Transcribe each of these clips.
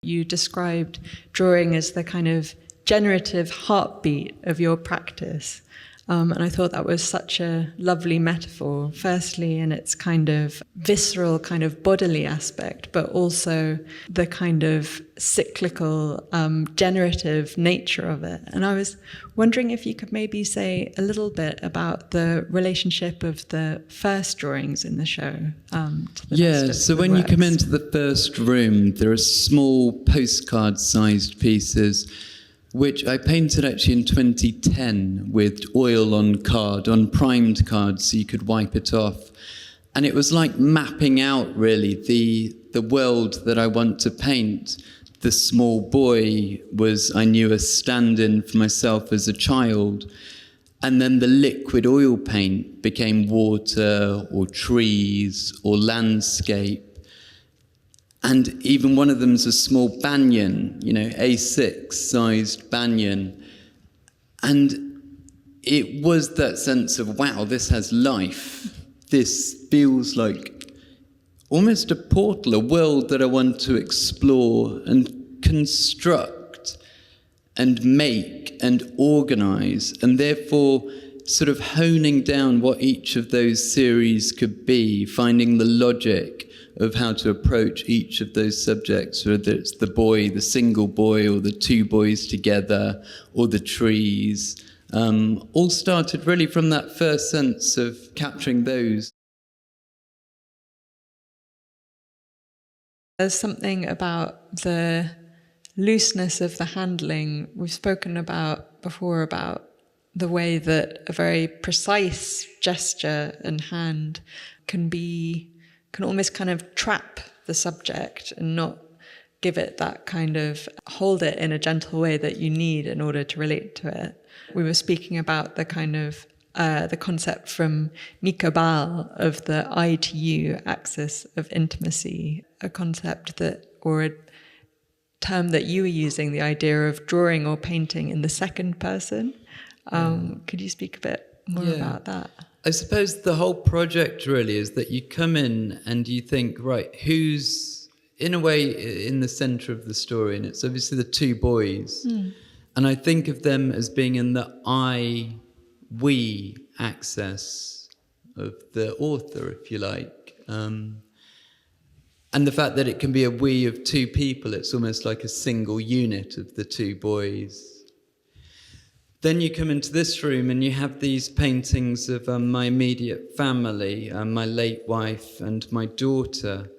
You described drawing as the kind of generative heartbeat of your practice. And I thought that was such a lovely metaphor, firstly in its kind of visceral, kind of bodily aspect, but also the kind of cyclical, generative nature of it. And I was wondering if you could maybe say a little bit about the relationship of the first drawings in the show to the rest of so the when works. you come into the first room, there are small postcard-sized pieces which I painted actually in 2010 with oil on primed card, so you could wipe it off. And it was like mapping out, really, the world that I want to paint. The small boy was, I knew, a stand-in for myself as a child. And then the liquid oil paint became water or trees or landscape. And even one of them is a small banyan, A6-sized banyan. And it was that sense of, wow, this has life. This feels like almost a portal, a world that I want to explore and construct and make and organize, and therefore sort of honing down what each of those series could be, finding the logic of how to approach each of those subjects, whether it's the boy, the single boy, or the two boys together, or the trees. All started really from that first sense of capturing those. There's something about the looseness of the handling. We've spoken about before about the way that a very precise gesture and hand can almost kind of trap the subject and not give it that kind of, hold it in a gentle way that you need in order to relate to it. We were speaking about the kind of, the concept from Mika Baal of the I to you axis of intimacy, a concept that, or a term that you were using, the idea of drawing or painting in the second person. Could you speak a bit more about that? I suppose the whole project really is that you come in and you think, right, who's in a way in the center of the story? And it's obviously the two boys. And I think of them as being in the I-we axis of the author, if you like. And the fact that it can be a we of two people, it's almost like a single unit of the two boys. Then you come into this room and you have these paintings of my immediate family, my late wife and my daughter.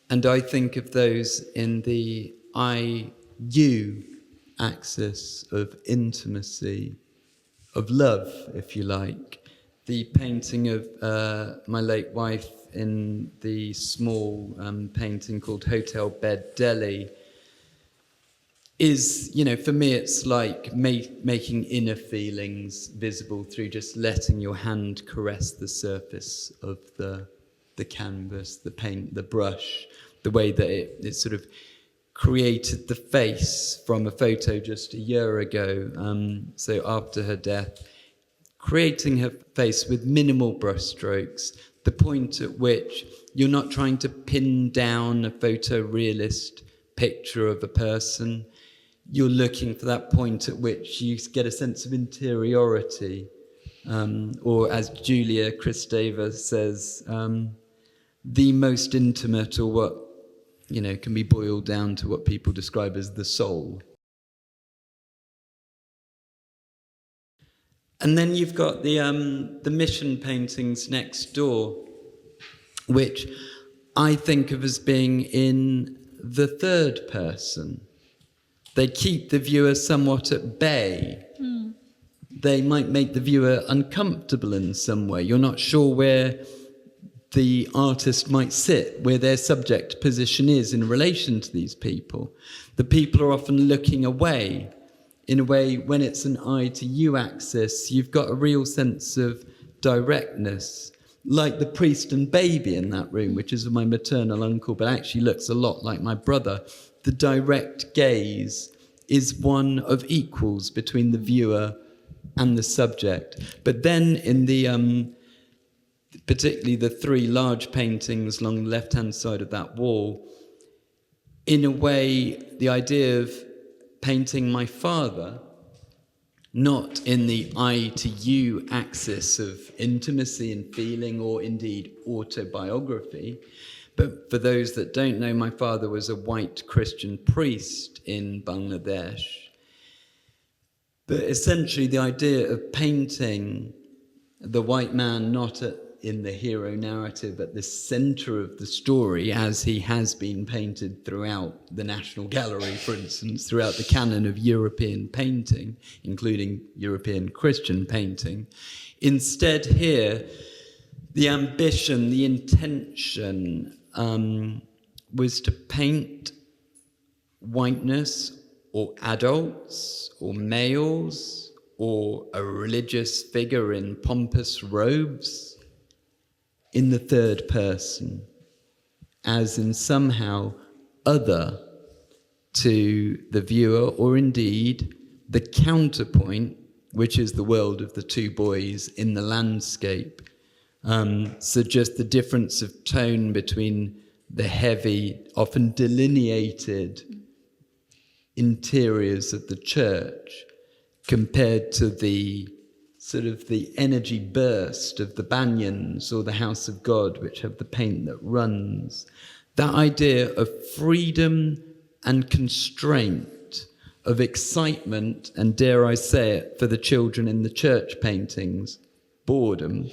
And I think of those in the I-you axis of intimacy, of love, if you like. The painting of my late wife in the small painting called Hotel Bed Delhi is, for me, it's like making inner feelings visible through just letting your hand caress the surface of the canvas, the paint, the brush, the way that it sort of created the face from a photo just a year ago, so after her death, creating her face with minimal brushstrokes, the point at which you're not trying to pin down a photorealist picture of a person. You're looking for that point at which you get a sense of interiority, or as Julia Kristeva says, the most intimate, or what can be boiled down to what people describe as the soul. And then you've got the mission paintings next door, which I think of as being in the third person. They keep the viewer somewhat at bay. They might make the viewer uncomfortable in some way. You're not sure where the artist might sit, where their subject position is in relation to these people. The people are often looking away. In a way, when it's an I to you axis, you've got a real sense of directness, like the priest and baby in that room, which is my maternal uncle, but actually looks a lot like my brother. The direct gaze is one of equals between the viewer and the subject. But then in the, particularly the three large paintings along the left-hand side of that wall, in a way, the idea of painting my father, not in the I to you axis of intimacy and feeling, or indeed autobiography, but for those that don't know, my father was a white Christian priest in Bangladesh. But essentially the idea of painting the white man not in the hero narrative at the center of the story, as he has been painted throughout the National Gallery, for instance, throughout the canon of European painting, including European Christian painting. Instead here, the ambition, the intention was to paint whiteness or adults or males or a religious figure in pompous robes in the third person, as in somehow other to the viewer, or indeed the counterpoint, which is the world of the two boys in the landscape. So just the difference of tone between the heavy, often delineated interiors of the church compared to the sort of the energy burst of the banyans or the House of God, which have the paint that runs. That idea of freedom and constraint, of excitement, and dare I say it, for the children in the church paintings, boredom.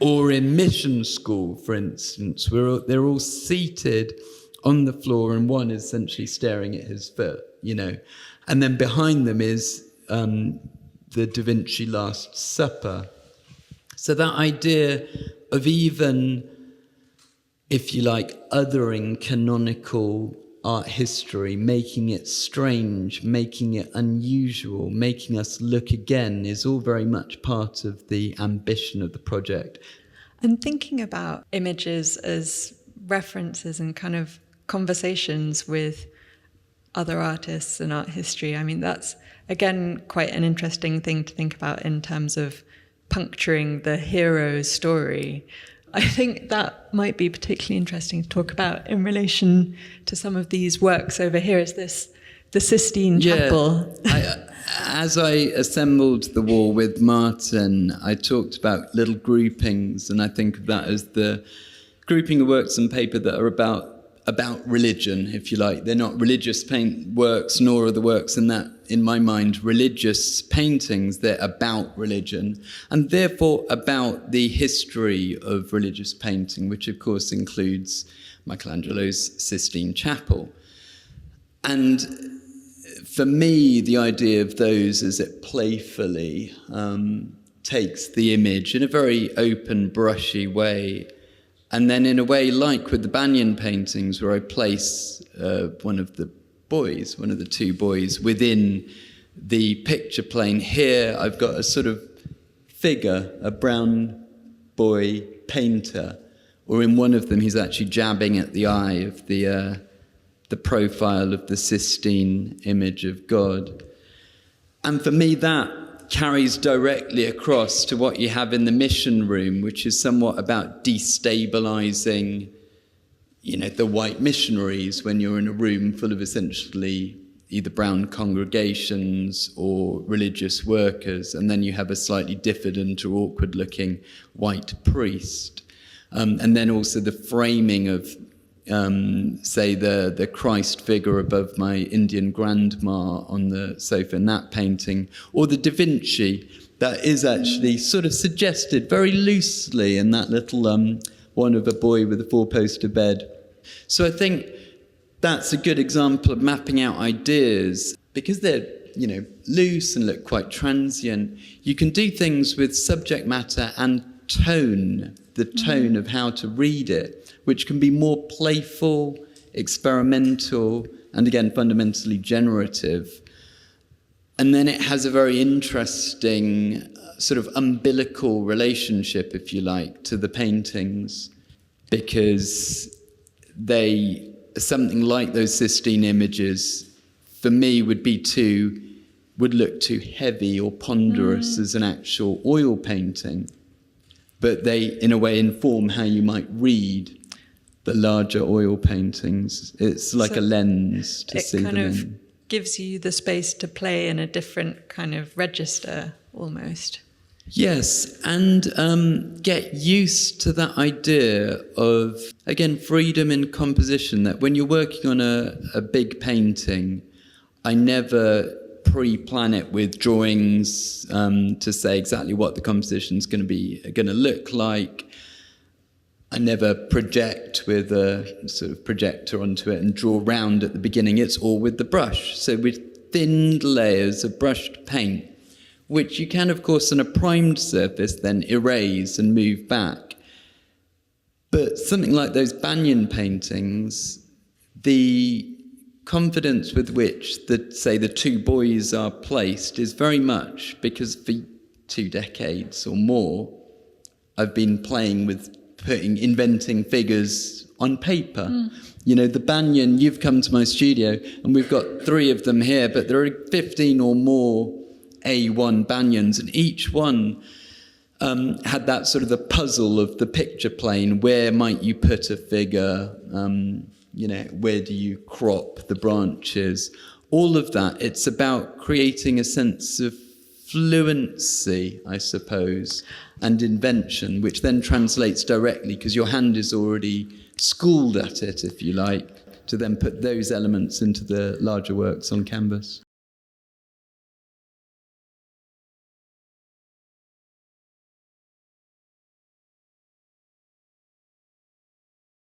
Or in mission school, for instance, where they're all seated on the floor and one is essentially staring at his foot, you know. And then behind them is the Da Vinci Last Supper. So that idea of even, if you like, othering canonical art history, making it strange, making it unusual, making us look again, is all very much part of the ambition of the project. And thinking about images as references and kind of conversations with other artists and art history, I mean, that's, again, quite an interesting thing to think about in terms of puncturing the hero's story. I think that might be particularly interesting to talk about in relation to some of these works over here. Is this the Sistine Chapel? As I assembled the wall with Martin, I talked about little groupings, and I think of that as the grouping of works on paper that are about religion, if you like. They're not religious paint works, nor are the works in that, in my mind, religious paintings. They're about religion, and therefore about the history of religious painting, which of course includes Michelangelo's Sistine Chapel. And for me, the idea of those is it playfully takes the image in a very open, brushy way. And then in a way, like with the Banyan paintings, where I place one of the two boys within the picture plane. Here, I've got a sort of figure, a brown boy painter, or in one of them, he's actually jabbing at the eye of the profile of the Sistine image of God. And for me, that carries directly across to what you have in the mission room, which is somewhat about destabilizing, you know, the white missionaries when you're in a room full of essentially either brown congregations or religious workers, and then you have a slightly diffident or awkward-looking white priest. And then also the framing of, say, the Christ figure above my Indian grandma on the sofa in that painting, or the Da Vinci that is actually sort of suggested very loosely in that little one of a boy with a four-poster bed. So I think that's a good example of mapping out ideas, because they're, you know, loose and look quite transient. You can do things with subject matter and tone, the tone of how to read it, which can be more playful, experimental, and again, fundamentally generative. And then it has a very interesting sort of umbilical relationship, if you like, to the paintings, because they, something like those Sistine images, for me, would look too heavy or ponderous as an actual oil painting. But they, in a way, inform how you might read the larger oil paintings. It's like a lens to see them in. It kind of gives you the space to play in a different kind of register almost. Yes, and get used to that idea of, again, freedom in composition, that when you're working on a big painting, I never pre-plan it with drawings to say exactly what the composition's going to look like. I never project with a sort of projector onto it and draw round at the beginning. It's all with the brush. So with thin layers of brushed paint, which you can, of course, on a primed surface then erase and move back. But something like those Banyan paintings, the confidence with which, the two boys are placed is very much because for 2 decades or more, I've been playing with inventing figures on paper. You know, the Banyan, you've come to my studio and we've got 3 of them here, but there are 15 or more A1 Banyans, and each one had that sort of the puzzle of the picture plane. Where might you put a figure? Where do you crop the branches? All of that, it's about creating a sense of fluency, I suppose, and invention, which then translates directly, because your hand is already schooled at it, if you like, to then put those elements into the larger works on canvas.